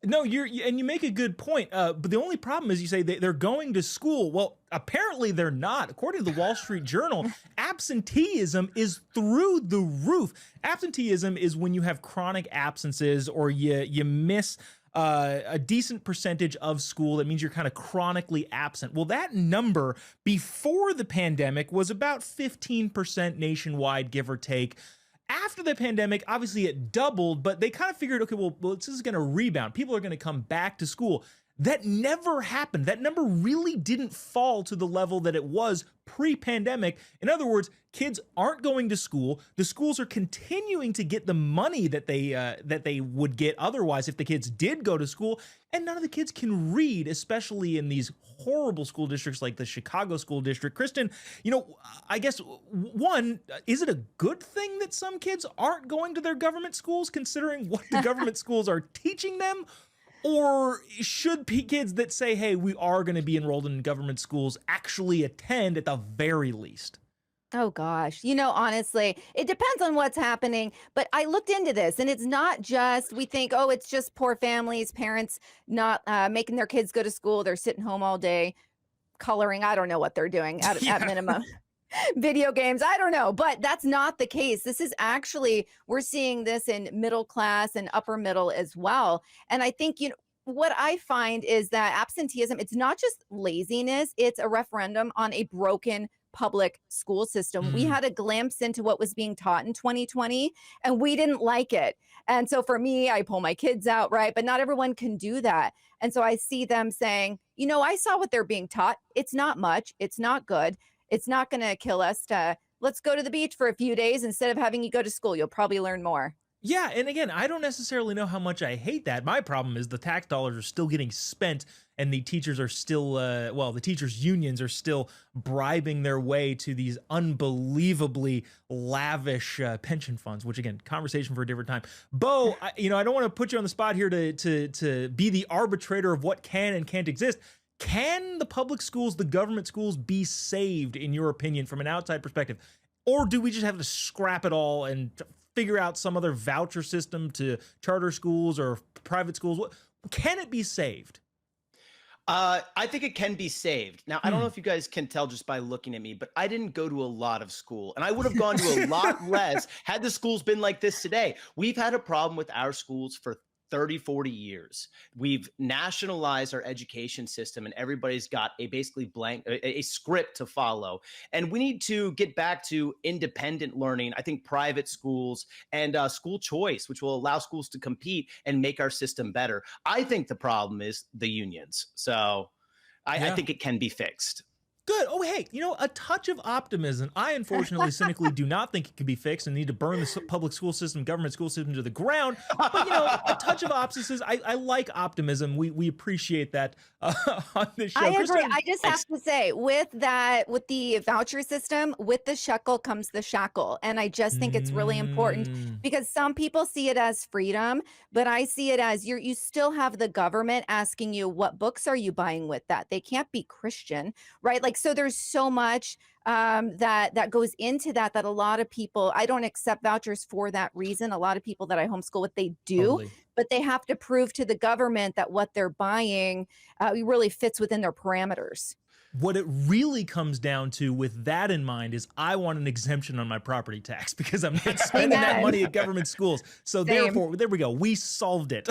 No, and you make a good point. But the only problem is you say they're going to school. Well, apparently they're not. According to the Wall Street Journal, absenteeism is through the roof. Absenteeism is when you have chronic absences or you miss a decent percentage of school. That means you're kind of chronically absent. Well, that number before the pandemic was about 15% nationwide, give or take. After the pandemic, obviously it doubled, but they kind of figured, okay, well this is going to rebound. People are going to come back to school. That never happened. That number really didn't fall to the level that it was pre-pandemic. In other words, kids aren't going to school. The schools are continuing to get the money that they would get otherwise if the kids did go to school, and none of the kids can read, especially in these horrible school districts like the Chicago school district. Kristen, I guess one, is it a good thing that some kids aren't going to their government schools considering what the government schools are teaching them? Or should kids that say, hey, we are going to be enrolled in government schools actually attend at the very least? Oh gosh, honestly, it depends on what's happening. But I looked into this, and it's not just, we think, oh, it's just poor families, parents not making their kids go to school. They're sitting home all day coloring. I don't know what they're doing at minimum. Video games, I don't know, but that's not the case. This is actually, we're seeing this in middle class and upper middle as well. And I think, what I find is that absenteeism, it's not just laziness, it's a referendum on a broken public school system. We had a glimpse into what was being taught in 2020, and we didn't like it. And so for me, I pull my kids out, right? But not everyone can do that. And so I see them saying, I saw what they're being taught. It's not much. It's not good. It's not going to kill us. Let's go to the beach for a few days instead of having you go to school. You'll probably learn more. Yeah, and again, I don't necessarily know how much I hate that. My problem is the tax dollars are still getting spent, and the teachers are still, the teachers' unions are still bribing their way to these unbelievably lavish pension funds, which, again, conversation for a different time. Bo, I don't want to put you on the spot here to be the arbitrator of what can and can't exist. Can the public schools, the government schools, be saved, in your opinion, from an outside perspective? Or do we just have to scrap it all and figure out some other voucher system to charter schools or private schools? Can it be saved? I think it can be saved. Now, I don't know if you guys can tell just by looking at me, but I didn't go to a lot of school, and I would have gone to a lot less had the schools been like this today. We've had a problem with our schools for 30, 40 years. We've nationalized our education system, and everybody's got a basically a script to follow. And we need to get back to independent learning. I think private schools and school choice, which will allow schools to compete and make our system better. I think the problem is the unions. So I think it can be fixed. Good. Oh, hey, a touch of optimism. I, unfortunately, cynically do not think it can be fixed and need to burn the public school system, government school system to the ground. But, a touch of optimism. I like optimism. We appreciate that on this show. I agree. I just have to say, with the voucher system, with the shekel comes the shackle. And I just think it's really important because some people see it as freedom, but I see it as you still have the government asking you, what books are you buying with that? They can't be Christian, right? So there's so much that goes into that a lot of people, I don't accept vouchers for that reason. A lot of people that I homeschool with, they do, totally. But they have to prove to the government that what they're buying really fits within their parameters. What it really comes down to with that in mind is I want an exemption on my property tax because I'm not spending that money at government schools. So therefore, there we go. We solved it.